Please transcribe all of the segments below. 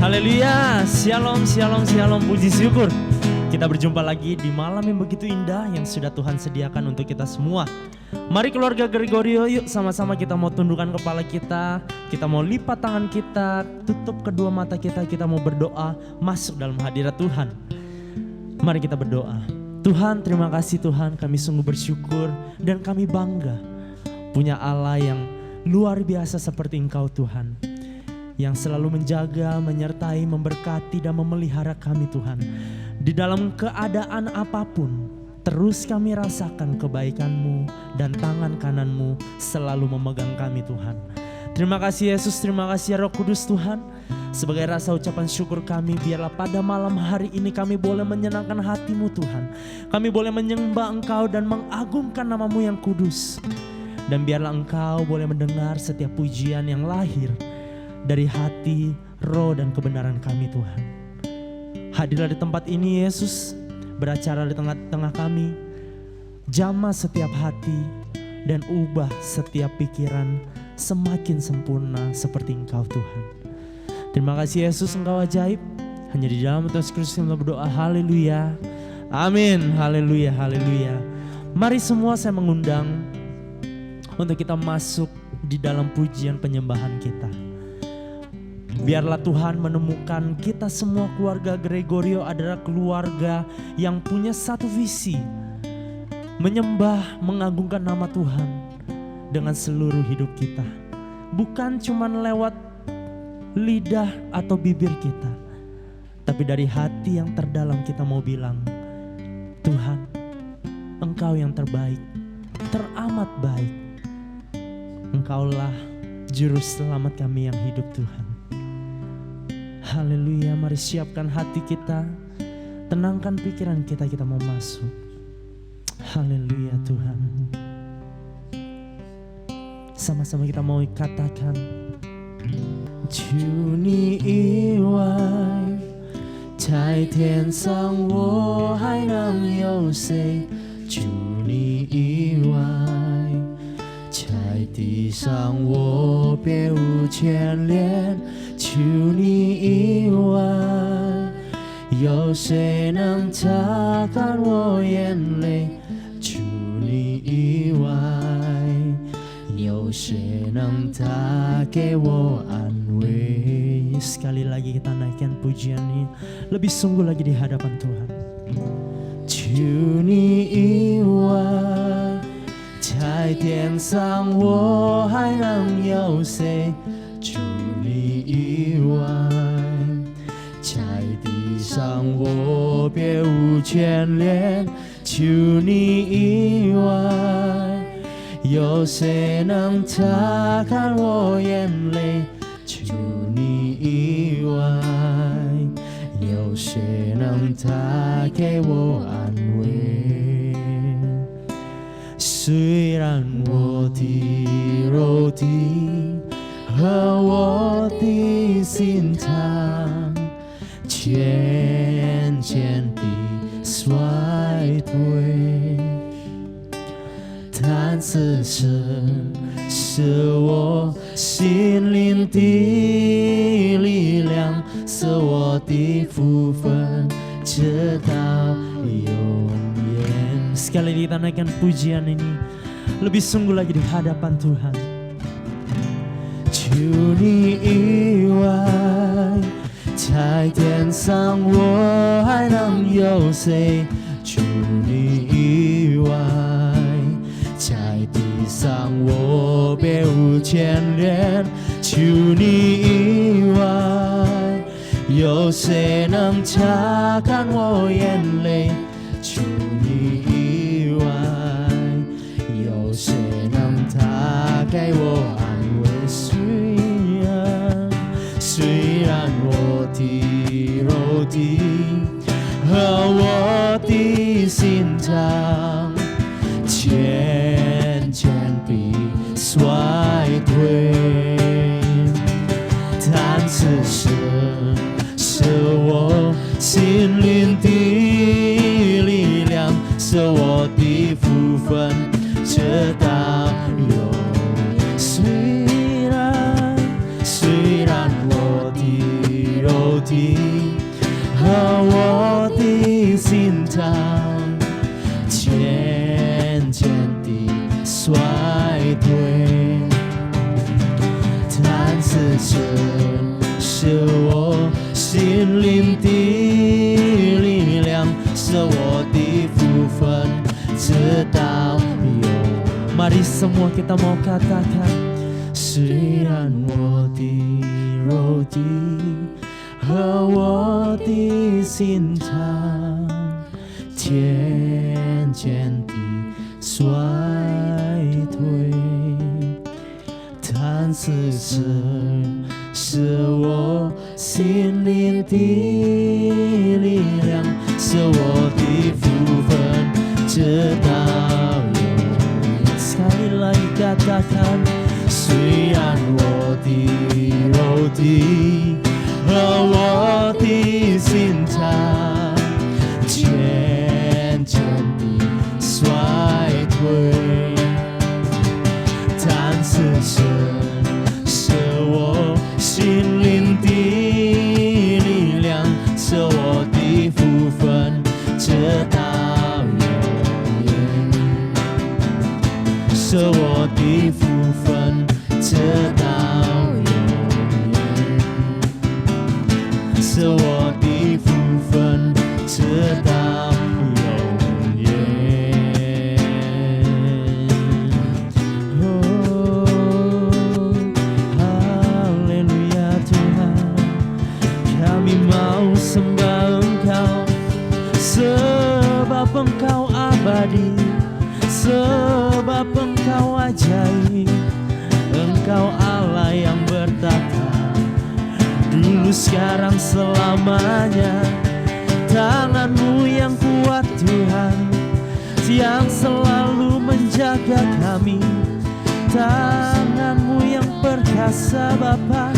Haleluya, shalom, shalom, shalom, puji syukur. Kita berjumpa lagi di malam yang begitu indah yang sudah Tuhan sediakan untuk kita semua. Mari keluarga Gregorio, yuk sama-sama kita mau tundukkan kepala kita mau lipat tangan kita, tutup kedua mata kita mau berdoa masuk dalam hadirat Tuhan. Mari kita berdoa. Tuhan, terima kasih Tuhan, kami sungguh bersyukur dan kami bangga punya Allah yang luar biasa seperti Engkau Tuhan, yang selalu menjaga, menyertai, memberkati dan memelihara kami Tuhan. Di dalam keadaan apapun, terus kami rasakan kebaikan-Mu dan tangan kanan-Mu selalu memegang kami Tuhan. Terima kasih Yesus, terima kasih Roh Kudus Tuhan. Sebagai rasa ucapan syukur kami, biarlah pada malam hari ini kami boleh menyenangkan hati-Mu Tuhan. Kami boleh menyembah Engkau dan mengagungkan nama-Mu yang kudus. Dan biarlah Engkau boleh mendengar setiap pujian yang lahir dari hati, roh dan kebenaran kami Tuhan. Hadirlah di tempat ini Yesus, beracara di tengah-tengah kami. Jamah setiap hati dan ubah setiap pikiran semakin sempurna seperti Engkau Tuhan. Terima kasih Yesus, Engkau ajaib. Hanya di dalam Tuhan Yesus Kristus kita berdoa, haleluya, amin, haleluya, haleluya. Mari semua saya mengundang untuk kita masuk di dalam pujian penyembahan kita. Biarlah Tuhan menemukan kita semua keluarga Gregorio adalah keluarga yang punya satu visi. Menyembah, mengagungkan nama Tuhan dengan seluruh hidup kita. Bukan cuma lewat lidah atau bibir kita, tapi dari hati yang terdalam kita mau bilang, Tuhan, Engkau yang terbaik, teramat baik. Engkaulah juru selamat kami yang hidup Tuhan. Haleluya, mari siapkan hati kita, tenangkan pikiran kita mau masuk. Haleluya Tuhan. Sama-sama kita mau katakan,主你以外，在天上我还能有谁？主你以外，在地上我别无牵连。求你以外，有谁能擦干我眼泪？求你以外，有谁能带给我安慰？ Sekali lagi kita naikkan pujian ini lebih sungguh lagi di hadapan Tuhan. 求你以外，在天上我还能有谁？求你以外，在地上我别无牵连。求你以外，有谁能擦干我眼泪？求你以外，有谁能带给我安慰？虽然我的肉体和我的心肠渐渐地衰退，但是神是我心灵的力量，是我的福分，直到永远。Sekali lagi kita naikkan pujian ini lebih sungguh lagi di hadapan Tuhan. 求你以外，在天上我还能有谁？求你以外，在地上我别无牵连。求你以外，有谁能擦干我眼泪？求你以外，有谁能带给我安慰？虽然我的肉体和我的心肠渐渐地衰退，但是神是我心灵的力量，是我的福分，直到永远。虽然我的肉地和我的心肠渐渐地衰退，但是神是我心灵的力量，是我的福分，直到永。Mari semua kita mau katakan, 虽然我的肉体和我的心肠渐渐地衰退，但是神是我心灵的力量，是我的福分，直到永远。Sekali lagi katakan, 虽然我的肉体和我的心肠渐渐地衰退，但是神是我心灵的力量，是我的福分，直到永远，是我的福分，直到永远，是我的福分，直到永远。Oh, haleluya Tuhan, kami mau sembah Engkau, sebab Engkau abadi, sebab Engkau ajaib. Engkau Allah yang bertata, dulu sekarang selamanya. Tangan-Mu yang kuat Tuhan, yang selalu menjaga kami. Tangan-Mu yang perkasa Bapa,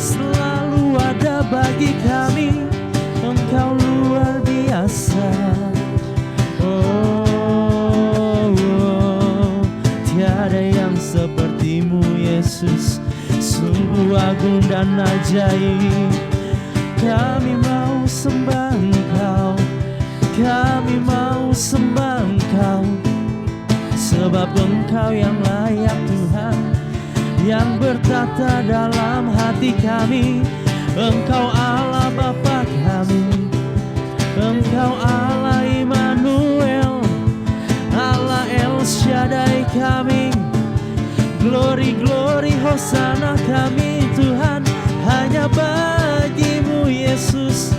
selalu ada bagi kami. Engkau luar biasa. Tiada yang seperti-Mu Yesus, sungguh agung dan ajaib. Kami mau sembah Engkau, kami mau sembah Engkau, sebab Engkau yang layak Tuhan, yang bertata dalam hati kami. Engkau Allah Bapa kami, Engkau Allah Immanuel, Allah El Shaddai kami. Glory, glory, Hosana kami Tuhan, hanya bagi-Mu Yesus,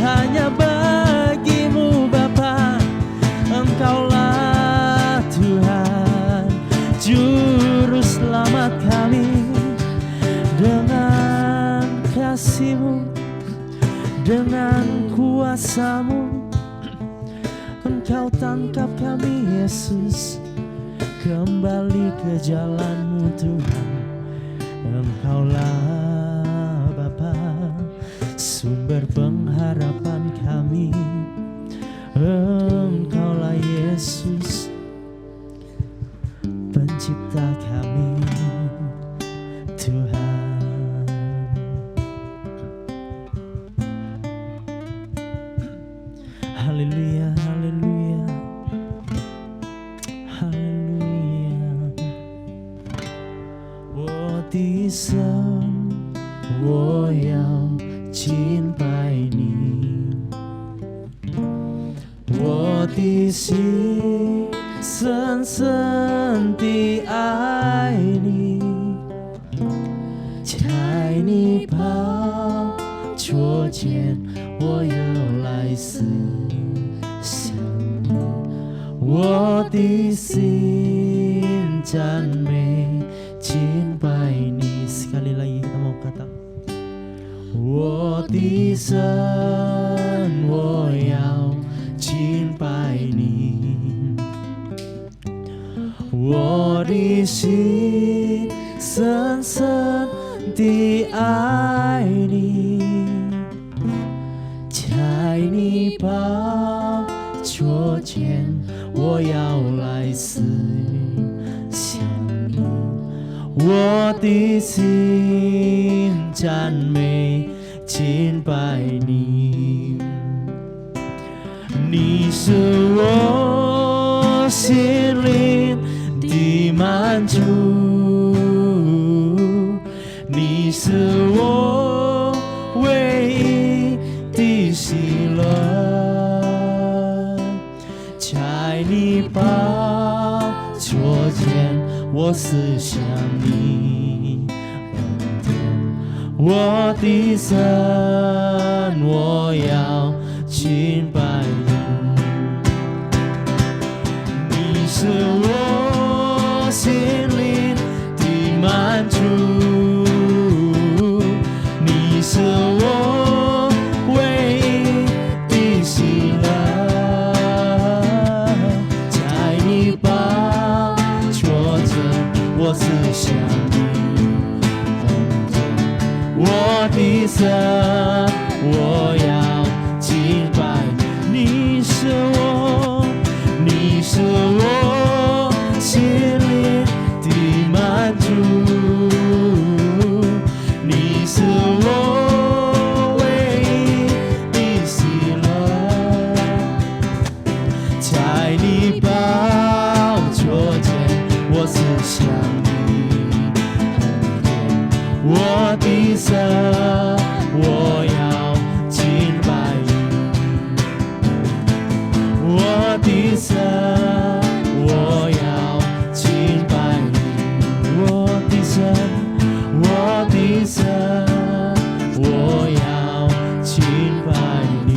hanya bagi-Mu Bapa. Engkaulah Tuhan, Juru Selamat kami. Dengan kasih-Mu, dengan kuasa-Mu, Engkau tangkap kami Yesus, kembali ke jalan-Mu Tuhan. Engkaulah Bapa, sumber pengharapan kami. Engkaulah Yesus, pencipta kami Tuhan. Haleluya, haleluya, haleluya. 我的神，我要敬拜你，我的心深深地爱你，在你宝座前，我要来思想你，我的心赞美敬拜你。Sekali lagi kita mau kata, 我的神，我要敬拜你，我的心深深地爱你，在你宝座前，我要来思想你，我的心赞美 cinta ini. 你是我心灵的满足，你是我唯一的喜乐，在你宝座前，我思想你恩典，我的神，我要敬拜你。你是我心灵的满足，你是我唯一的喜乐，在你宝座前，我思想你恩典，我的神，我要敬拜你。你是我，你是我心灵的满足，你是我唯一的喜乐，在你宝座前，我思想你恩典，我的神，我要敬拜你，我的神，我要敬拜你，我的神，我的神，我要敬拜你。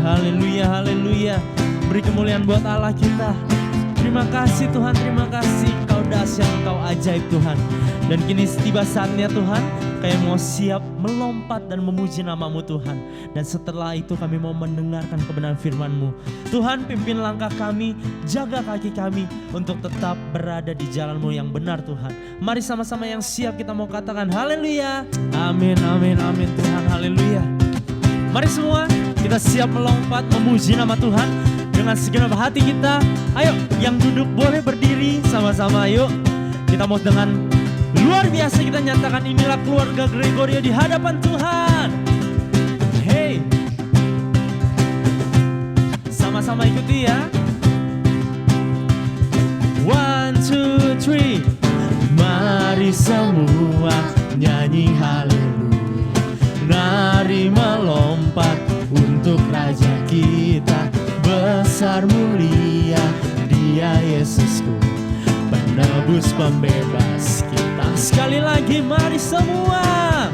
Haleluya, haleluya. Beri kemuliaan buat Allah kita. Terima kasih Tuhan, terima kasih. Kau dahsyat, Kau ajaib Tuhan. Dan kini tiba saatnya Tuhan, kami mau siap melompat dan memuji nama-Mu Tuhan. Dan setelah itu kami mau mendengarkan kebenaran firman-Mu. Tuhan, pimpin langkah kami, jaga kaki kami untuk tetap berada di jalan-Mu yang benar Tuhan. Mari sama-sama yang siap kita mau katakan haleluya. Amin, amin, amin Tuhan, haleluya. Mari semua kita siap melompat memuji nama Tuhan dengan segenap hati kita. Ayo yang duduk boleh berdiri sama-sama, yuk. Kita mau dengan luar biasa kita nyatakan inilah keluarga Gregorio di hadapan Tuhan. Hey, sama-sama ikuti ya. 1, 2, 3. Mari semua nyanyi haleluya, mari melompat untuk Raja kita. Besar mulia Dia Yesusku, penebus pembebas kita. Sekali lagi mari semua,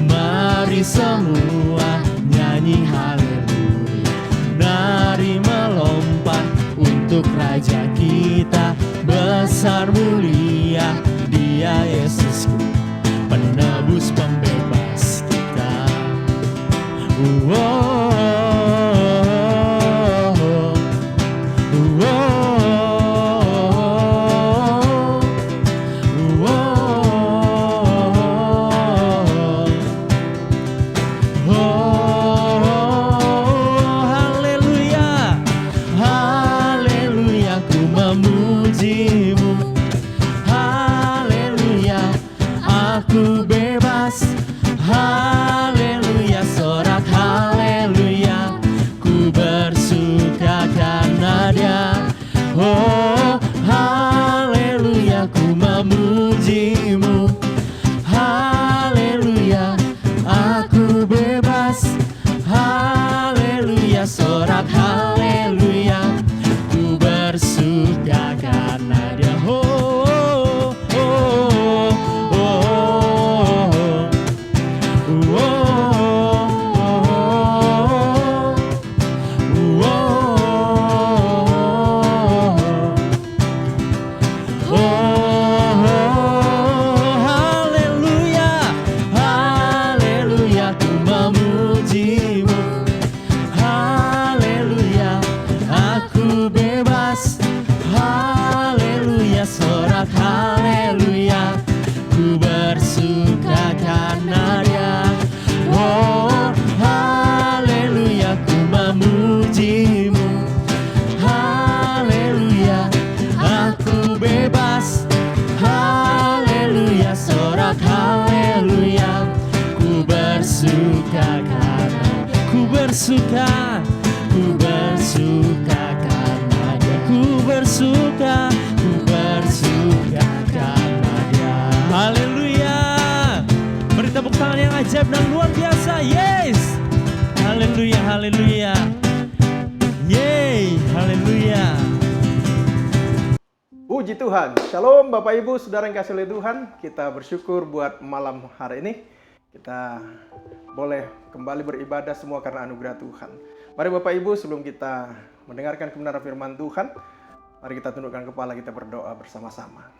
mari semua nyanyi haleluya, mari melompat untuk Raja kita. Besar mulia Dia Yesusku, penebus pembebas kita. Oh haleluya. Ku bersuka karena ku bersuka karena Dia. Ku bersuka karena Dia. Haleluya. Beri tepuk tangan yang ajaib dan luar biasa. Yes. Haleluya, haleluya. Yeay, haleluya. Puji Tuhan. Shalom Bapak Ibu, Saudara yang kasih oleh Tuhan. Kita bersyukur buat malam hari ini. Kita boleh kembali beribadah semua karena anugerah Tuhan. Mari Bapak Ibu, sebelum kita mendengarkan kebenaran firman Tuhan, mari kita tundukkan kepala, kita berdoa bersama-sama.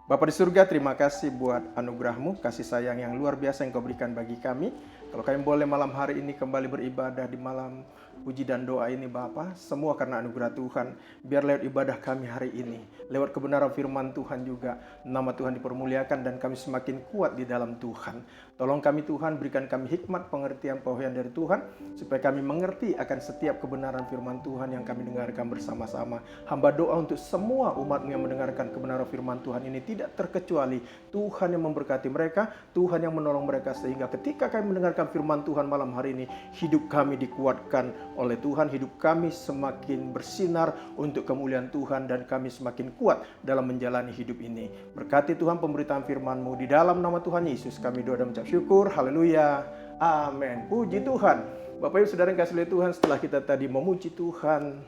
Bapa di surga, terima kasih buat anugerah-Mu, kasih sayang yang luar biasa yang Kau berikan bagi kami. Kalau kami boleh malam hari ini kembali beribadah di malam puji dan doa ini Bapa, semua karena anugerah Tuhan. Biar lewat ibadah kami hari ini, lewat kebenaran firman Tuhan juga, nama Tuhan dipermuliakan dan kami semakin kuat di dalam Tuhan. Tolong kami Tuhan, berikan kami hikmat, pengertian, pewahyuan dari Tuhan, supaya kami mengerti akan setiap kebenaran firman Tuhan yang kami dengarkan bersama-sama. Hamba doa untuk semua umat yang mendengarkan kebenaran firman Tuhan ini, tidak terkecuali Tuhan yang memberkati mereka, Tuhan yang menolong mereka, sehingga ketika kami mendengarkan firman Tuhan malam hari ini, hidup kami dikuatkan oleh Tuhan, hidup kami semakin bersinar untuk kemuliaan Tuhan, dan kami semakin kuat dalam menjalani hidup ini. Berkati Tuhan pemberitaan firman-Mu, di dalam nama Tuhan Yesus kami doa dan mengucap syukur. Haleluya. Amin. Puji Tuhan. Bapak Ibu Saudara yang kasih oleh Tuhan, setelah kita tadi memuji Tuhan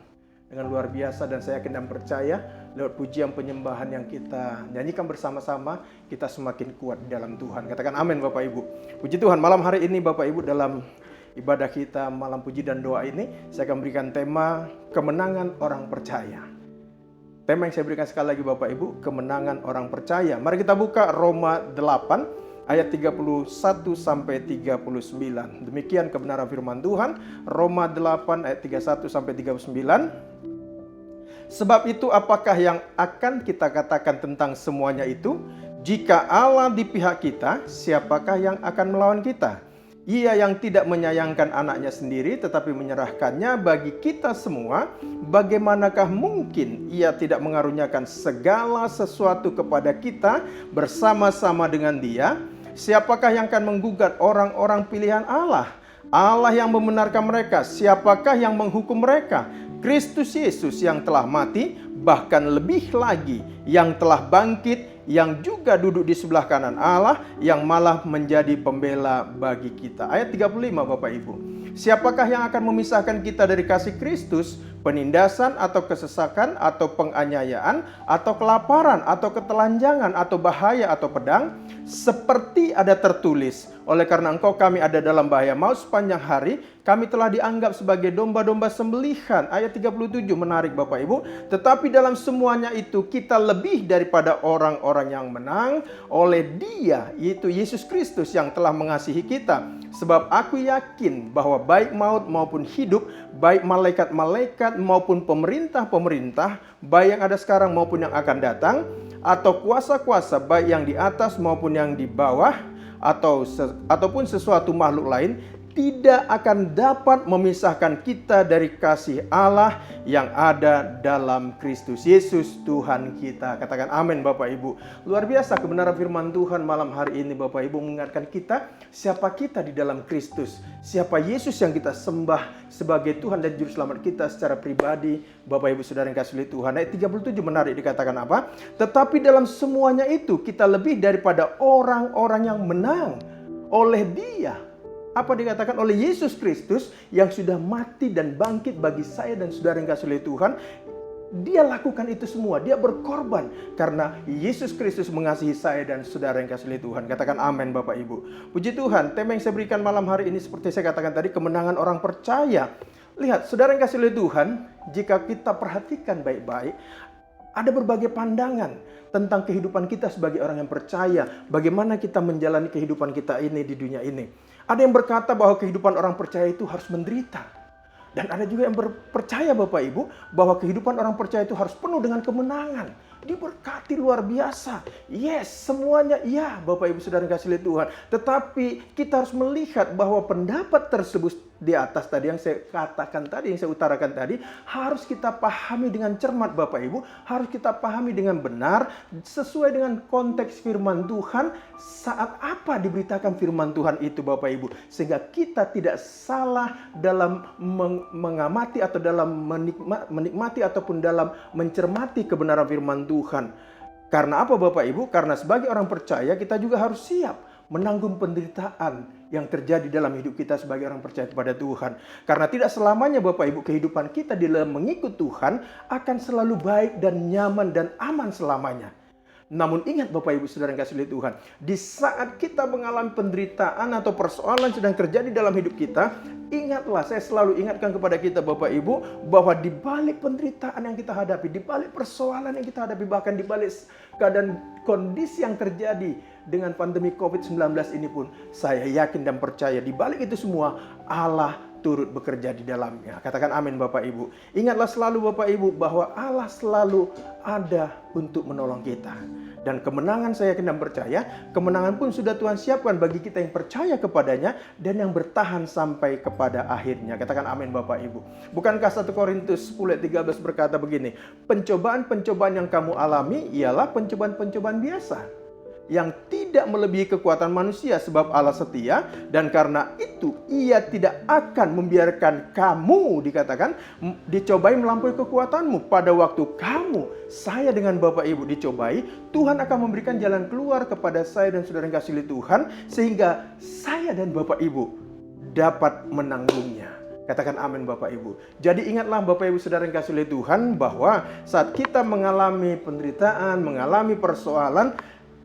dengan luar biasa, dan saya yakin dan percaya lewat pujian penyembahan yang kita nyanyikan bersama-sama, kita semakin kuat di dalam Tuhan. Katakan amin Bapak Ibu. Puji Tuhan. Malam hari ini Bapak Ibu, dalam ibadah kita malam puji dan doa ini, saya akan berikan tema kemenangan orang percaya. Tema yang saya berikan sekali lagi Bapak Ibu, kemenangan orang percaya. Mari kita buka Roma 8 ayat 31 sampai 39. Demikian kebenaran firman Tuhan. Roma 8 ayat 31 sampai 39. Sebab itu apakah yang akan kita katakan tentang semuanya itu? Jika Allah di pihak kita, siapakah yang akan melawan kita? Ia yang tidak menyayangkan anaknya sendiri, tetapi menyerahkannya bagi kita semua, bagaimanakah mungkin Ia tidak mengaruniakan segala sesuatu kepada kita bersama-sama dengan Dia? Siapakah yang akan menggugat orang-orang pilihan Allah? Allah yang membenarkan mereka, siapakah yang menghukum mereka? Kristus Yesus yang telah mati, bahkan lebih lagi yang telah bangkit, yang juga duduk di sebelah kanan Allah, yang malah menjadi pembela bagi kita. Ayat 35 Bapak Ibu. Siapakah yang akan memisahkan kita dari kasih Kristus? Penindasan atau kesesakan atau penganiayaan atau kelaparan atau ketelanjangan atau bahaya atau pedang? Seperti ada tertulis, oleh karena engkau kami ada dalam bahaya maut sepanjang hari, kami telah dianggap sebagai domba-domba sembelihan. Ayat 37 menarik Bapak Ibu. Tetapi dalam semuanya itu kita lebih daripada orang-orang yang menang oleh Dia, yaitu Yesus Kristus yang telah mengasihi kita. Sebab aku yakin bahwa baik maut maupun hidup, baik malaikat-malaikat maupun pemerintah-pemerintah, baik yang ada sekarang maupun yang akan datang, atau kuasa-kuasa baik yang di atas maupun yang di bawah, ataupun sesuatu makhluk lain, tidak akan dapat memisahkan kita dari kasih Allah yang ada dalam Kristus Yesus Tuhan kita. Katakan amin Bapak Ibu. Luar biasa kebenaran firman Tuhan malam hari ini Bapak Ibu, mengingatkan kita siapa kita di dalam Kristus, siapa Yesus yang kita sembah sebagai Tuhan dan Juru Selamat kita secara pribadi. Bapak Ibu Saudara yang kasih oleh Tuhan. Ayat 37 menarik, dikatakan apa? Tetapi dalam semuanya itu kita lebih daripada orang-orang yang menang oleh Dia. Apa dikatakan? Oleh Yesus Kristus yang sudah mati dan bangkit bagi saya dan saudara yang kasih oleh Tuhan. Dia lakukan itu semua. Dia berkorban karena Yesus Kristus mengasihi saya dan saudara yang kasih oleh Tuhan. Katakan amin Bapak Ibu. Puji Tuhan. Tema yang saya berikan malam hari ini seperti saya katakan tadi, kemenangan orang percaya. Lihat saudara yang kasih oleh Tuhan, jika kita perhatikan baik-baik, ada berbagai pandangan tentang kehidupan kita sebagai orang yang percaya. Bagaimana kita menjalani kehidupan kita ini di dunia ini. Ada yang berkata bahwa kehidupan orang percaya itu harus menderita. Dan ada juga yang percaya Bapak Ibu bahwa kehidupan orang percaya itu harus penuh dengan kemenangan. Diberkati luar biasa. Yes, semuanya iya Bapak Ibu Saudara yang kasih oleh Tuhan. Tetapi kita harus melihat bahwa pendapat di atas tadi yang saya katakan tadi, yang saya utarakan tadi, harus kita pahami dengan cermat Bapak Ibu, harus kita pahami dengan benar sesuai dengan konteks firman Tuhan saat apa diberitakan firman Tuhan itu Bapak Ibu, sehingga kita tidak salah dalam mengamati atau dalam menikmati ataupun dalam mencermati kebenaran firman Tuhan. Karena apa Bapak Ibu? Karena sebagai orang percaya kita juga harus siap menanggung penderitaan yang terjadi dalam hidup kita sebagai orang percaya kepada Tuhan. Karena tidak selamanya Bapak Ibu kehidupan kita di dalam mengikut Tuhan akan selalu baik dan nyaman dan aman selamanya. Namun ingat Bapak Ibu Saudara yang kasih oleh Tuhan, di saat kita mengalami penderitaan atau persoalan sedang terjadi dalam hidup kita, ingatlah, saya selalu ingatkan kepada kita Bapak Ibu, bahwa di balik penderitaan yang kita hadapi, di balik persoalan yang kita hadapi, bahkan di balik keadaan kondisi yang terjadi dengan pandemi COVID-19 ini pun, saya yakin dan percaya di balik itu semua Allah turut bekerja di dalamnya. Katakan amin Bapak Ibu. Ingatlah selalu Bapak Ibu bahwa Allah selalu ada untuk menolong kita. Dan kemenangan saya yakin dan percaya, kemenangan pun sudah Tuhan siapkan bagi kita yang percaya kepadanya dan yang bertahan sampai kepada akhirnya. Katakan amin Bapak Ibu. Bukankah 1 Korintus 10:13 berkata begini, pencobaan-pencobaan yang kamu alami ialah pencobaan-pencobaan biasa, yang tidak melebihi kekuatan manusia, sebab Allah setia dan karena itu Ia tidak akan membiarkan kamu dikatakan dicobai melampaui kekuatanmu. Pada waktu saya dengan Bapak Ibu dicobai, Tuhan akan memberikan jalan keluar kepada saya dan saudara yang kasih oleh Tuhan, sehingga saya dan Bapak Ibu dapat menanggungnya. Katakan amin Bapak Ibu. Jadi ingatlah Bapak Ibu saudara yang kasih oleh Tuhan, bahwa saat kita mengalami penderitaan, mengalami persoalan,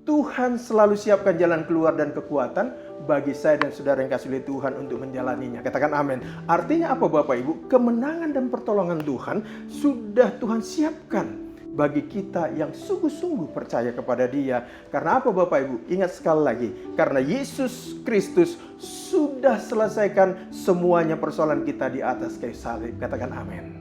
Tuhan selalu siapkan jalan keluar dan kekuatan bagi saya dan saudara yang kasih oleh Tuhan untuk menjalaninya. Katakan amin. Artinya apa Bapak Ibu? Kemenangan dan pertolongan Tuhan sudah Tuhan siapkan bagi kita yang sungguh-sungguh percaya kepada Dia. Karena apa Bapak Ibu? Ingat sekali lagi, karena Yesus Kristus sudah selesaikan semuanya persoalan kita di atas kayu salib. Katakan amin.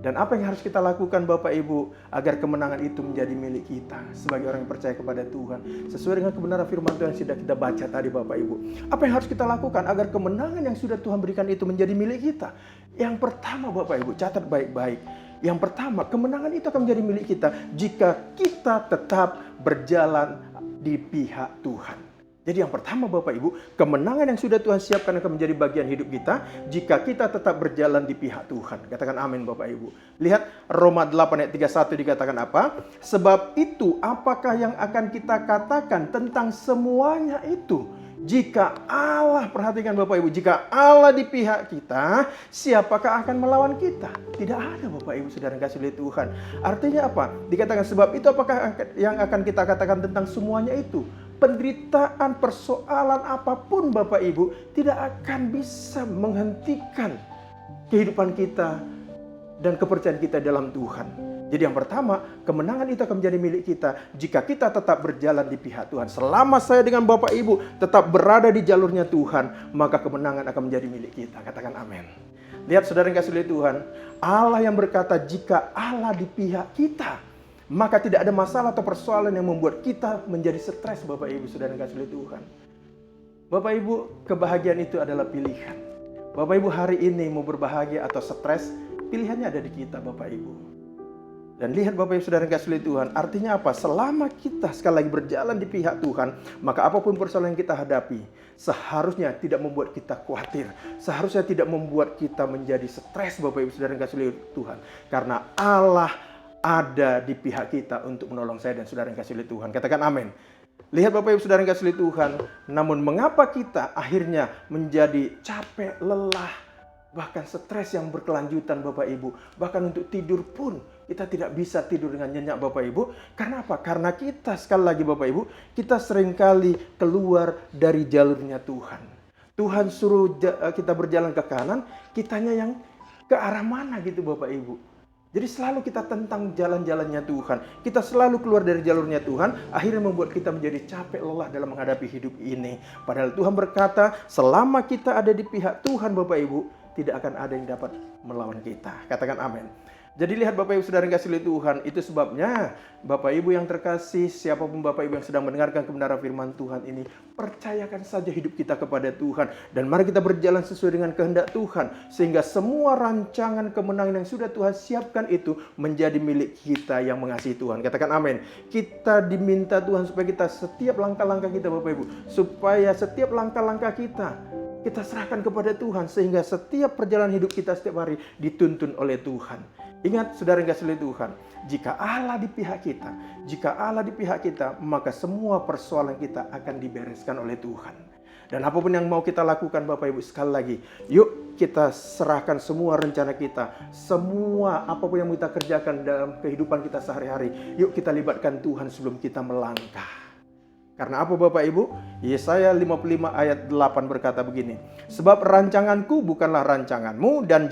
Dan apa yang harus kita lakukan Bapak Ibu agar kemenangan itu menjadi milik kita sebagai orang yang percaya kepada Tuhan, sesuai dengan kebenaran firman Tuhan yang sudah kita baca tadi Bapak Ibu. Apa yang harus kita lakukan agar kemenangan yang sudah Tuhan berikan itu menjadi milik kita? Yang pertama Bapak Ibu, catat baik-baik. Yang pertama, kemenangan itu akan menjadi milik kita jika kita tetap berjalan di pihak Tuhan. Jadi yang pertama Bapak Ibu, kemenangan yang sudah Tuhan siapkan akan menjadi bagian hidup kita jika kita tetap berjalan di pihak Tuhan. Katakan amin Bapak Ibu. Lihat Roma 8 ayat 31 dikatakan apa? Sebab itu apakah yang akan kita katakan tentang semuanya itu? Jika Allah, perhatikan Bapak Ibu, jika Allah di pihak kita, siapakah akan melawan kita? Tidak ada Bapak Ibu saudara yang kasih oleh Tuhan. Artinya apa? Dikatakan sebab itu apakah yang akan kita katakan tentang semuanya itu? Penderitaan, persoalan apapun Bapak Ibu tidak akan bisa menghentikan kehidupan kita dan kepercayaan kita dalam Tuhan. Jadi yang pertama, kemenangan itu akan menjadi milik kita jika kita tetap berjalan di pihak Tuhan. Selama saya dengan Bapak Ibu tetap berada di jalurnya Tuhan, maka kemenangan akan menjadi milik kita. Katakan amin. Lihat saudara yang kasih oleh Tuhan, Allah yang berkata jika Allah di pihak kita, maka tidak ada masalah atau persoalan yang membuat kita menjadi stres Bapak Ibu saudara yang kasih oleh Tuhan. Bapak Ibu, kebahagiaan itu adalah pilihan. Bapak Ibu hari ini mau berbahagia atau stres, pilihannya ada di kita Bapak Ibu. Dan lihat Bapak Ibu saudara yang kasih oleh Tuhan, artinya apa? Selama kita sekali lagi berjalan di pihak Tuhan, maka apapun persoalan yang kita hadapi, seharusnya tidak membuat kita khawatir. Seharusnya tidak membuat kita menjadi stres Bapak Ibu saudara yang kasih oleh Tuhan. Karena Allah ada di pihak kita untuk menolong saya dan saudara yang kasih oleh Tuhan. Katakan amin. Lihat Bapak Ibu saudara yang kasih oleh Tuhan, namun mengapa kita akhirnya menjadi capek, lelah, bahkan stres yang berkelanjutan Bapak Ibu. Bahkan untuk tidur pun kita tidak bisa tidur dengan nyenyak Bapak Ibu. Karena apa? Karena kita sekali lagi Bapak Ibu, kita seringkali keluar dari jalurnya Tuhan. Tuhan suruh kita berjalan ke kanan, kitanya yang ke arah mana gitu Bapak Ibu. Jadi selalu kita tentang jalan-jalannya Tuhan. Kita selalu keluar dari jalurnya Tuhan. Akhirnya membuat kita menjadi capek lelah dalam menghadapi hidup ini. Padahal Tuhan berkata, selama kita ada di pihak Tuhan Bapak Ibu, tidak akan ada yang dapat melawan kita. Katakan amin. Jadi lihat Bapak Ibu Saudara yang kasih oleh Tuhan, itu sebabnya Bapak Ibu yang terkasih, siapapun Bapak Ibu yang sedang mendengarkan kebenaran firman Tuhan ini, percayakan saja hidup kita kepada Tuhan. Dan mari kita berjalan sesuai dengan kehendak Tuhan, sehingga semua rancangan kemenangan yang sudah Tuhan siapkan itu menjadi milik kita yang mengasihi Tuhan. Katakan amin. Kita diminta Tuhan supaya kita setiap langkah-langkah kita Bapak Ibu, supaya setiap langkah-langkah kita serahkan kepada Tuhan, sehingga setiap perjalanan hidup kita setiap hari dituntun oleh Tuhan. Ingat saudara yang kasih oleh Tuhan, jika Allah di pihak kita, maka semua persoalan kita akan dibereskan oleh Tuhan. Dan apapun yang mau kita lakukan Bapak Ibu, sekali lagi, yuk kita serahkan semua rencana kita, semua apapun yang kita kerjakan dalam kehidupan kita sehari-hari, yuk kita libatkan Tuhan sebelum kita melangkah. Karena apa Bapak Ibu? Yesaya 55 ayat 8 berkata begini, sebab rancanganku bukanlah rancanganmu dan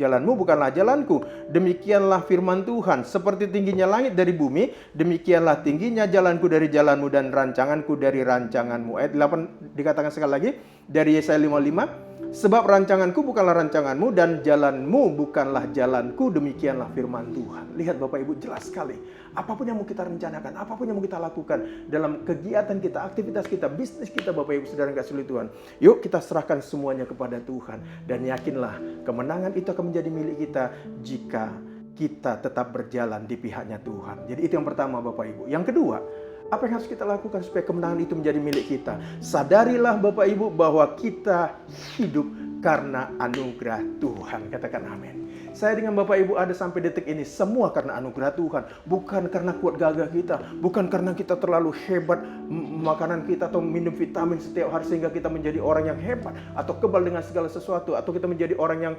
jalanmu bukanlah jalanku. Demikianlah firman Tuhan, seperti tingginya langit dari bumi, demikianlah tingginya jalanku dari jalanmu dan rancanganku dari rancanganmu. Ayat 8 dikatakan sekali lagi dari Yesaya 55, sebab rancanganku bukanlah rancanganmu dan jalanmu bukanlah jalanku, demikianlah firman Tuhan. Lihat Bapak Ibu, jelas sekali. Apapun yang mau kita rencanakan, apapun yang mau kita lakukan dalam kegiatan kita, aktivitas kita, bisnis kita Bapak Ibu Saudara yang kasih oleh Tuhan, yuk kita serahkan semuanya kepada Tuhan. Dan yakinlah kemenangan itu akan menjadi milik kita jika kita tetap berjalan di pihaknya Tuhan. Jadi itu yang pertama Bapak Ibu. Yang kedua, apa yang harus kita lakukan supaya kemenangan itu menjadi milik kita? Sadarilah Bapak Ibu bahwa kita hidup karena anugerah Tuhan. Katakan amin. Saya dengan Bapak Ibu ada sampai detik ini semua karena anugerah Tuhan. Bukan karena kuat gagah kita. Bukan karena kita terlalu hebat makanan kita atau minum vitamin setiap hari sehingga kita menjadi orang yang hebat. Atau kebal dengan segala sesuatu. Atau kita menjadi orang yang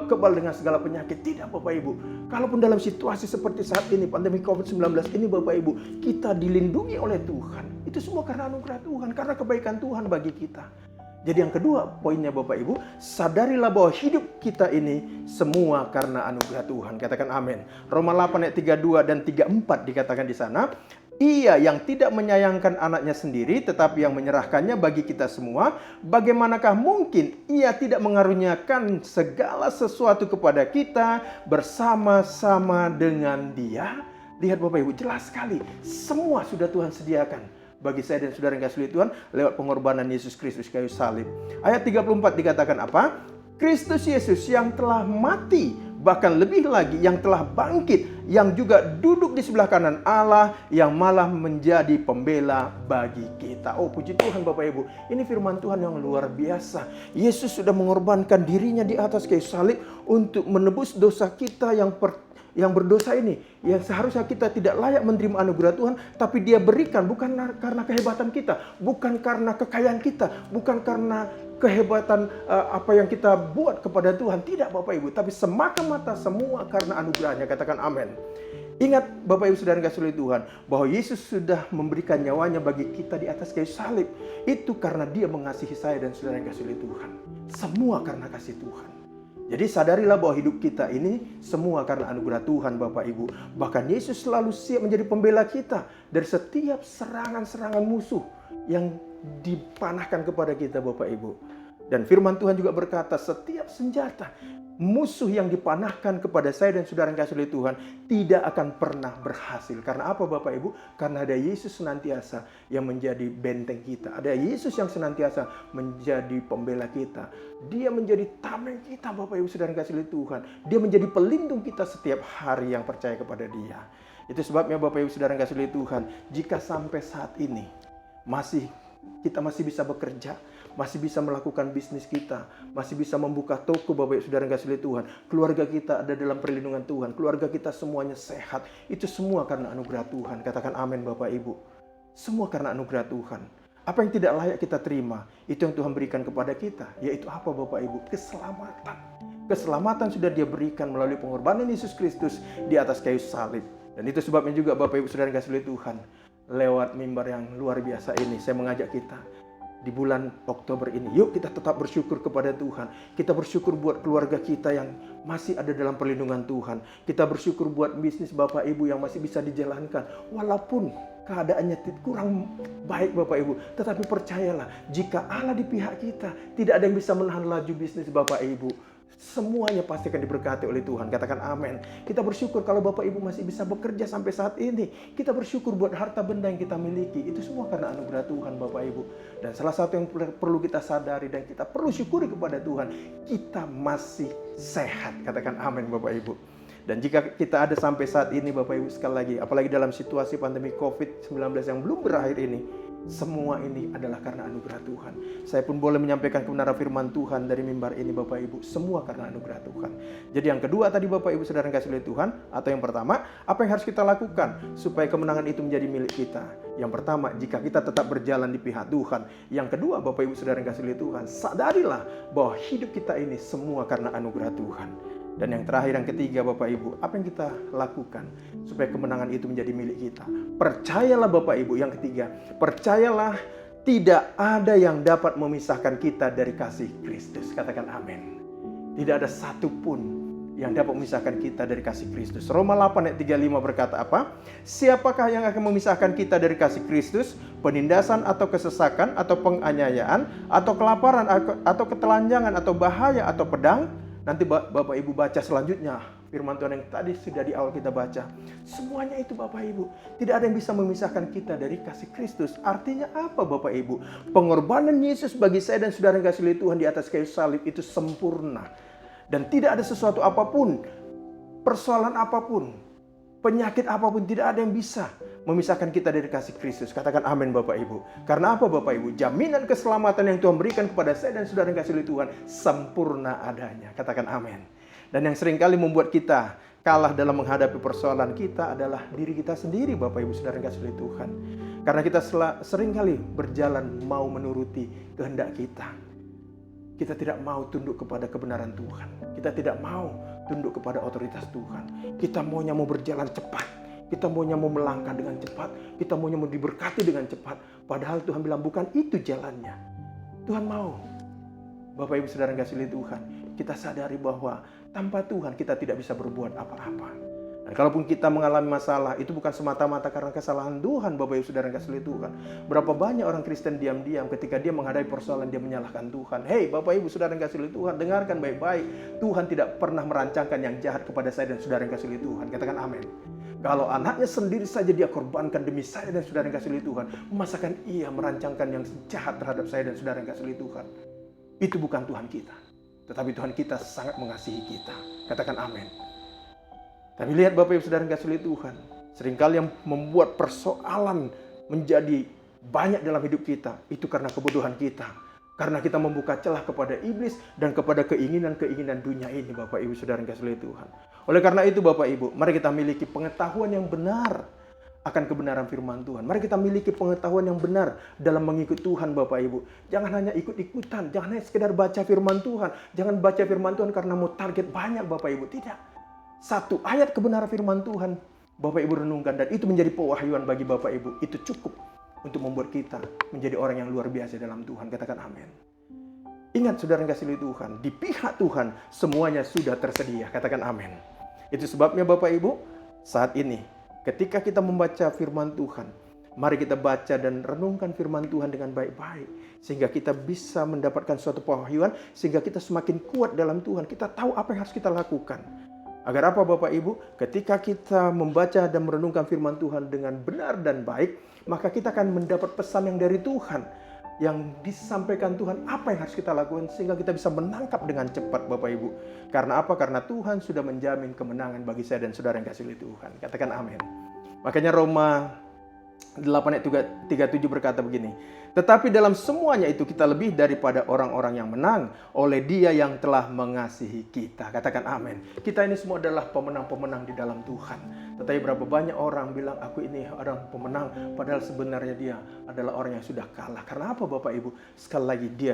kebal dengan segala penyakit. Tidak Bapak Ibu. Kalaupun dalam situasi seperti saat ini, pandemi COVID-19 ini Bapak Ibu, kita dilindungi oleh Tuhan. Itu semua karena anugerah Tuhan. Karena kebaikan Tuhan bagi kita. Jadi yang kedua poinnya Bapak Ibu, sadarilah bahwa hidup kita ini semua karena anugerah Tuhan. Katakan amin. Roma 8 ayat 32 dan 34 dikatakan di sana, Ia yang tidak menyayangkan anaknya sendiri tetapi yang menyerahkannya bagi kita semua, bagaimanakah mungkin Ia tidak mengaruniakan segala sesuatu kepada kita bersama-sama dengan Dia? Lihat Bapak Ibu, jelas sekali. Semua sudah Tuhan sediakan bagi saya dan saudara yang kasih oleh Tuhan lewat pengorbanan Yesus Kristus kayu salib. Ayat 34 dikatakan apa? Kristus Yesus yang telah mati, bahkan lebih lagi yang telah bangkit, yang juga duduk di sebelah kanan Allah, yang malah menjadi pembela bagi kita. Oh puji Tuhan Bapak Ibu, ini firman Tuhan yang luar biasa. Yesus sudah mengorbankan dirinya di atas kayu salib untuk menebus dosa kita yang berdosa ini, yang seharusnya kita tidak layak menerima anugerah Tuhan, tapi Dia berikan bukan karena kehebatan kita, bukan karena kekayaan kita, bukan karena kehebatan apa yang kita buat kepada Tuhan. Tidak Bapak Ibu, tapi semata-mata semua karena anugerahnya. Katakan amin. Ingat Bapak Ibu Saudara yang kasih oleh Tuhan, bahwa Yesus sudah memberikan nyawanya bagi kita di atas kayu salib. Itu karena Dia mengasihi saya dan saudara yang kasih oleh Tuhan. Semua karena kasih Tuhan. Jadi sadarilah bahwa hidup kita ini semua karena anugerah Tuhan Bapak Ibu. Bahkan Yesus selalu siap menjadi pembela kita dari setiap serangan-serangan musuh yang dipanahkan kepada kita Bapak Ibu. Dan firman Tuhan juga berkata, setiap senjata musuh yang dipanahkan kepada saya dan saudara yang kasih oleh Tuhan tidak akan pernah berhasil. Karena apa Bapak Ibu? Karena ada Yesus senantiasa yang menjadi benteng kita. Ada Yesus yang senantiasa menjadi pembela kita. Dia menjadi tameng kita Bapak Ibu saudara yang kasih oleh Tuhan. Dia menjadi pelindung kita setiap hari yang percaya kepada Dia. Itu sebabnya Bapak Ibu saudara yang kasih oleh Tuhan, jika sampai saat ini kita masih bisa bekerja, masih bisa melakukan bisnis kita, masih bisa membuka toko Bapak Ibu saudara yang kasih oleh Tuhan, keluarga kita ada dalam perlindungan Tuhan, keluarga kita semuanya sehat, itu semua karena anugerah Tuhan. Katakan amin Bapak Ibu. Semua karena anugerah Tuhan. Apa yang tidak layak kita terima, itu yang Tuhan berikan kepada kita, yaitu apa Bapak Ibu? Keselamatan. Keselamatan sudah Dia berikan melalui pengorbanan Yesus Kristus di atas kayu salib. Dan itu sebabnya juga Bapak Ibu saudara yang kasih oleh Tuhan, lewat mimbar yang luar biasa ini, saya mengajak kita di bulan Oktober ini, yuk kita tetap bersyukur kepada Tuhan. Kita bersyukur buat keluarga kita yang masih ada dalam perlindungan Tuhan. Kita bersyukur buat bisnis Bapak Ibu yang masih bisa dijalankan, walaupun keadaannya kurang baik Bapak Ibu. Tetapi percayalah, jika Allah di pihak kita, tidak ada yang bisa menahan laju bisnis Bapak Ibu. Semuanya pasti akan diberkati oleh Tuhan. Katakan amin. Kita bersyukur kalau Bapak Ibu masih bisa bekerja sampai saat ini. Kita bersyukur buat harta benda yang kita miliki. Itu semua karena anugerah Tuhan Bapak Ibu. Dan salah satu yang perlu kita sadari dan kita perlu syukuri kepada Tuhan, kita masih sehat. Katakan amin Bapak Ibu. Dan jika kita ada sampai saat ini Bapak Ibu, sekali lagi, apalagi dalam situasi pandemi COVID-19 yang belum berakhir ini, semua ini adalah karena anugerah Tuhan. Saya pun boleh menyampaikan kebenaran firman Tuhan dari mimbar ini Bapak Ibu, semua karena anugerah Tuhan. Jadi yang kedua tadi Bapak Ibu saudara yang kasih oleh Tuhan, atau yang pertama, apa yang harus kita lakukan supaya kemenangan itu menjadi milik kita? Yang pertama, jika kita tetap berjalan di pihak Tuhan. Yang kedua Bapak Ibu saudara yang kasih oleh Tuhan, sadarilah bahwa hidup kita ini semua karena anugerah Tuhan. Dan yang terakhir, yang ketiga Bapak Ibu, apa yang kita lakukan supaya kemenangan itu menjadi milik kita? Percayalah Bapak Ibu, yang ketiga, percayalah tidak ada yang dapat memisahkan kita dari kasih Kristus. Katakan amin. Tidak ada satupun yang dapat memisahkan kita dari kasih Kristus. Roma 8 ayat 35 berkata apa? Siapakah yang akan memisahkan kita dari kasih Kristus? Penindasan atau kesesakan atau penganiayaan atau kelaparan atau ketelanjangan atau bahaya atau pedang? Nanti Bapak Ibu baca selanjutnya firman Tuhan yang tadi sudah di awal kita baca. Semuanya itu Bapak Ibu, tidak ada yang bisa memisahkan kita dari kasih Kristus. Artinya apa Bapak Ibu? Pengorbanan Yesus bagi saya dan saudara yang kasih oleh Tuhan di atas kayu salib itu sempurna. Dan tidak ada sesuatu apapun, persoalan apapun, penyakit apapun, tidak ada yang bisa memisahkan kita dari kasih Kristus. Katakan amin Bapak Ibu. Karena apa Bapak Ibu? Jaminan keselamatan yang Tuhan berikan kepada saya dan saudara yang kasih oleh Tuhan sempurna adanya. Katakan amin. Dan yang seringkali membuat kita kalah dalam menghadapi persoalan kita adalah diri kita sendiri Bapak Ibu saudara yang kasih oleh Tuhan. Karena kita seringkali berjalan mau menuruti kehendak kita. Kita tidak mau tunduk kepada kebenaran Tuhan. Kita tidak mau tunduk kepada otoritas Tuhan. Kita maunya mau berjalan cepat. Kita maunya mau melangkah dengan cepat. Kita maunya mau diberkati dengan cepat. Padahal Tuhan bilang bukan itu jalannya. Tuhan mau. Bapak Ibu saudara yang kasih oleh Tuhan, kita sadari bahwa tanpa Tuhan kita tidak bisa berbuat apa-apa. Dan kalaupun kita mengalami masalah, itu bukan semata-mata karena kesalahan Tuhan, Bapak Ibu saudara yang kasih oleh Tuhan. Berapa banyak orang Kristen diam-diam ketika dia menghadapi persoalan, dia menyalahkan Tuhan. Hei Bapak Ibu saudara yang kasih oleh Tuhan, dengarkan baik-baik. Tuhan tidak pernah merancangkan yang jahat kepada saya dan saudara yang kasih oleh Tuhan. Katakan amin. Kalau anaknya sendiri saja dia korbankan demi saya dan saudara yang kasih oleh Tuhan, masakan ia merancangkan yang jahat terhadap saya dan saudara yang kasih oleh Tuhan? Itu bukan Tuhan kita. Tetapi Tuhan kita sangat mengasihi kita. Katakan amin. Tapi lihat Bapak Ibu saudara yang kasih oleh Tuhan, seringkali yang membuat persoalan menjadi banyak dalam hidup kita, itu karena kebodohan kita. Karena kita membuka celah kepada iblis dan kepada keinginan-keinginan dunia ini Bapak Ibu saudara yang kasih oleh Tuhan. Oleh karena itu Bapak Ibu, mari kita miliki pengetahuan yang benar akan kebenaran firman Tuhan. Mari kita miliki pengetahuan yang benar dalam mengikut Tuhan Bapak Ibu. Jangan hanya ikut-ikutan, jangan hanya sekedar baca firman Tuhan. Jangan baca firman Tuhan karena mau target banyak Bapak Ibu. Tidak. Satu ayat kebenaran firman Tuhan Bapak Ibu renungkan dan itu menjadi pewahyuan bagi Bapak Ibu. Itu cukup untuk membuat kita menjadi orang yang luar biasa dalam Tuhan. Katakan amin. Ingat saudara yang kasih oleh Tuhan, di pihak Tuhan semuanya sudah tersedia. Katakan amin. Itu sebabnya Bapak Ibu, saat ini ketika kita membaca firman Tuhan, mari kita baca dan renungkan firman Tuhan dengan baik-baik. Sehingga kita bisa mendapatkan suatu pewahyuan, sehingga kita semakin kuat dalam Tuhan. Kita tahu apa yang harus kita lakukan. Agar apa Bapak Ibu? Ketika kita membaca dan merenungkan firman Tuhan dengan benar dan baik, maka kita akan mendapat pesan yang dari Tuhan. Yang disampaikan Tuhan, apa yang harus kita lakukan sehingga kita bisa menangkap dengan cepat Bapak Ibu. Karena apa? Karena Tuhan sudah menjamin kemenangan bagi saya dan saudara yang kasih oleh Tuhan. Katakan amin. Makanya Roma 8 ayat 37 berkata begini. Tetapi dalam semuanya itu kita lebih daripada orang-orang yang menang oleh Dia yang telah mengasihi kita. Katakan amin. Kita ini semua adalah pemenang-pemenang di dalam Tuhan. Tetapi berapa banyak orang bilang aku ini orang pemenang, padahal sebenarnya dia adalah orang yang sudah kalah. Karena apa Bapak Ibu? Sekali lagi dia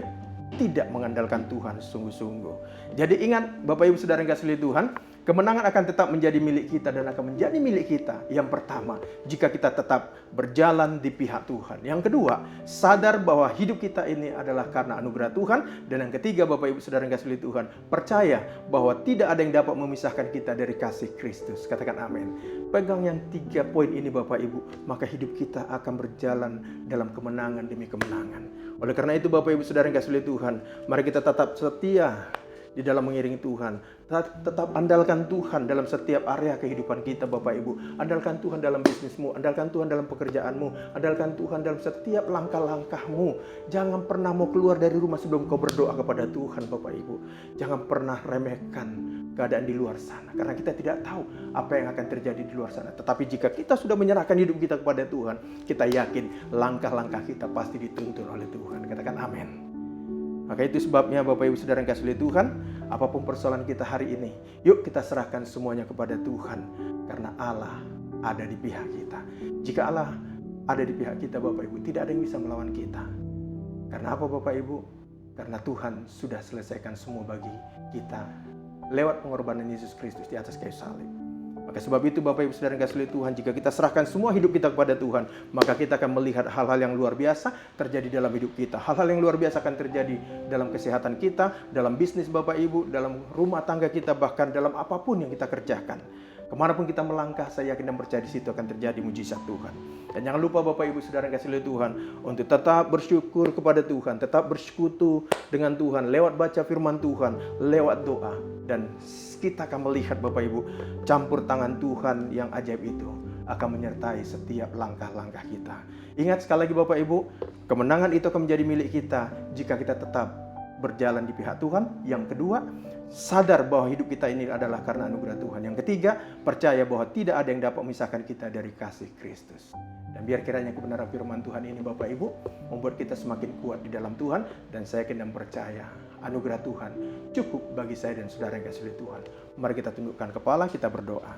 tidak mengandalkan Tuhan sungguh-sungguh. Jadi ingat Bapak Ibu saudara yang kasih oleh Tuhan, kemenangan akan tetap menjadi milik kita dan akan menjadi milik kita. Yang pertama, jika kita tetap berjalan di pihak Tuhan. Yang kedua, sadar bahwa hidup kita ini adalah karena anugerah Tuhan. Dan yang ketiga, Bapak Ibu saudara yang kasih oleh Tuhan, percaya bahwa tidak ada yang dapat memisahkan kita dari kasih Kristus. Katakan amin. Pegang yang 3 poin ini Bapak Ibu, maka hidup kita akan berjalan dalam kemenangan demi kemenangan. Oleh karena itu Bapak Ibu saudara yang kasih oleh Tuhan, mari kita tetap setia di dalam mengiringi Tuhan. Tetap andalkan Tuhan dalam setiap area kehidupan kita Bapak Ibu. Andalkan Tuhan dalam bisnismu, andalkan Tuhan dalam pekerjaanmu, andalkan Tuhan dalam setiap langkah-langkahmu. Jangan pernah mau keluar dari rumah sebelum kau berdoa kepada Tuhan Bapak Ibu. Jangan pernah remehkan keadaan di luar sana, karena kita tidak tahu apa yang akan terjadi di luar sana. Tetapi jika kita sudah menyerahkan hidup kita kepada Tuhan, kita yakin langkah-langkah kita pasti dituntun oleh Tuhan. Katakan amin. Maka itu sebabnya Bapak Ibu Saudara yang kasih oleh Tuhan, apapun persoalan kita hari ini, yuk kita serahkan semuanya kepada Tuhan, karena Allah ada di pihak kita. Jika Allah ada di pihak kita Bapak Ibu, tidak ada yang bisa melawan kita. Karena apa Bapak Ibu? Karena Tuhan sudah selesaikan semua bagi kita lewat pengorbanan Yesus Kristus di atas kayu salib. Maka sebab itu Bapak Ibu Saudara yang kasih oleh Tuhan, jika kita serahkan semua hidup kita kepada Tuhan, maka kita akan melihat hal-hal yang luar biasa terjadi dalam hidup kita. Hal-hal yang luar biasa akan terjadi dalam kesehatan kita, dalam bisnis Bapak Ibu, dalam rumah tangga kita, bahkan dalam apapun yang kita kerjakan. Kemanapun kita melangkah, saya yakin dan percaya di situ akan terjadi mujizat Tuhan. Dan jangan lupa Bapak Ibu Saudara yang kasih oleh Tuhan, untuk tetap bersyukur kepada Tuhan, tetap bersekutu dengan Tuhan, lewat baca firman Tuhan, lewat doa. Dan kita akan melihat Bapak Ibu, campur tangan Tuhan yang ajaib itu akan menyertai setiap langkah-langkah kita. Ingat sekali lagi Bapak Ibu, kemenangan itu akan menjadi milik kita jika kita tetap berjalan di pihak Tuhan. Yang kedua, sadar bahwa hidup kita ini adalah karena anugerah Tuhan. Yang ketiga, percaya bahwa tidak ada yang dapat memisahkan kita dari kasih Kristus. Dan biar kiranya kebenaran firman Tuhan ini Bapak Ibu membuat kita semakin kuat di dalam Tuhan. Dan saya yakin dan percaya anugerah Tuhan cukup bagi saya dan saudara yang kasih oleh Tuhan. Mari kita tundukkan kepala, kita berdoa.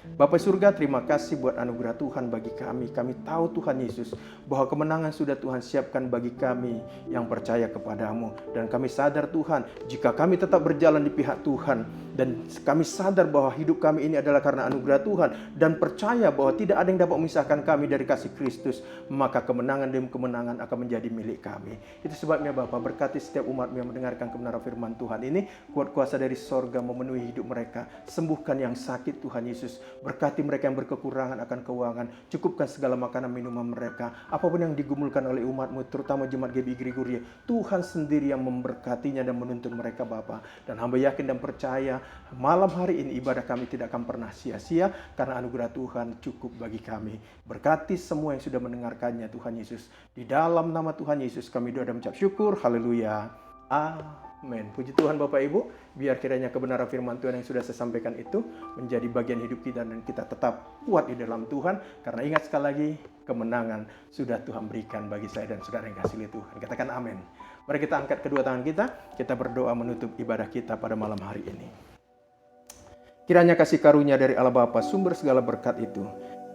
Bapa surga, terima kasih buat anugerah Tuhan bagi kami. Kami tahu Tuhan Yesus bahwa kemenangan sudah Tuhan siapkan bagi kami yang percaya kepadamu. Dan kami sadar Tuhan, jika kami tetap berjalan di pihak Tuhan, dan kami sadar bahwa hidup kami ini adalah karena anugerah Tuhan, dan percaya bahwa tidak ada yang dapat memisahkan kami dari kasih Kristus, maka kemenangan demi kemenangan akan menjadi milik kami. Itu sebabnya Bapa, berkati setiap umat-Mu yang mendengarkan kebenaran firman Tuhan ini, kuat kuasa dari sorga memenuhi hidup mereka, sembuhkan yang sakit Tuhan Yesus. Berkati mereka yang berkekurangan akan keuangan, cukupkan segala makanan minuman mereka, apapun yang digumulkan oleh umat-Mu, terutama jemaat GBI Gregoria, Tuhan sendiri yang memberkatinya dan menuntun mereka Bapa. Dan hamba yakin dan percaya malam hari ini ibadah kami tidak akan pernah sia-sia, karena anugerah Tuhan cukup bagi kami. Berkati semua yang sudah mendengarkannya Tuhan Yesus. Di dalam nama Tuhan Yesus kami doa dan mengucap syukur. Haleluya. Amin. Puji Tuhan Bapak Ibu, biar kiranya kebenaran firman Tuhan yang sudah saya sampaikan itu menjadi bagian hidup kita, dan kita tetap kuat di dalam Tuhan. Karena ingat sekali lagi, kemenangan sudah Tuhan berikan bagi saya dan saudara yang kasih oleh Tuhan. Katakan amin. Mari kita angkat kedua tangan kita berdoa menutup ibadah kita pada malam hari ini. Kiranya kasih karunia dari Allah Bapa, sumber segala berkat itu,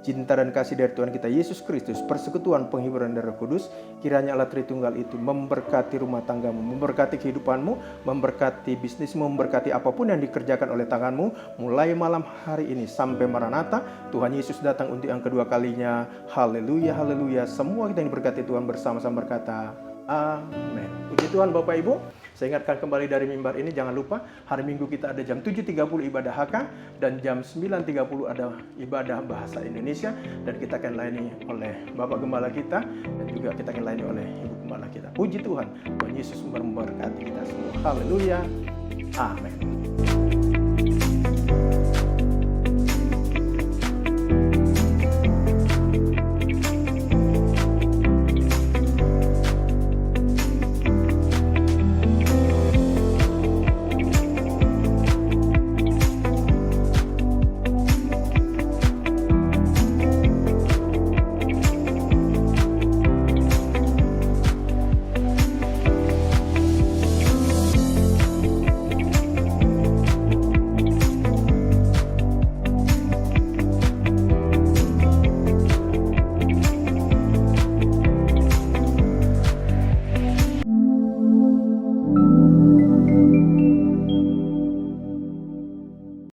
cinta dan kasih dari Tuhan kita Yesus Kristus, persekutuan penghiburan dari Roh Kudus, kiranya Allah Tritunggal itu memberkati rumah tanggamu, memberkati kehidupanmu, memberkati bisnismu, memberkati apapun yang dikerjakan oleh tanganmu, mulai malam hari ini sampai Maranatha, Tuhan Yesus datang untuk yang kedua kalinya. Haleluya, haleluya. Semua kita yang diberkati Tuhan bersama-sama berkata, amin. Puji Tuhan Bapak Ibu. Saya ingatkan kembali dari mimbar ini, jangan lupa hari Minggu kita ada jam 7.30 ibadah HK, dan jam 9.30 ada ibadah bahasa Indonesia, dan kita akan layani oleh Bapak Gembala kita, dan juga kita akan layani oleh Ibu Gembala kita. Puji Tuhan, Tuhan Yesus memberkati kita semua. Haleluya. Amin.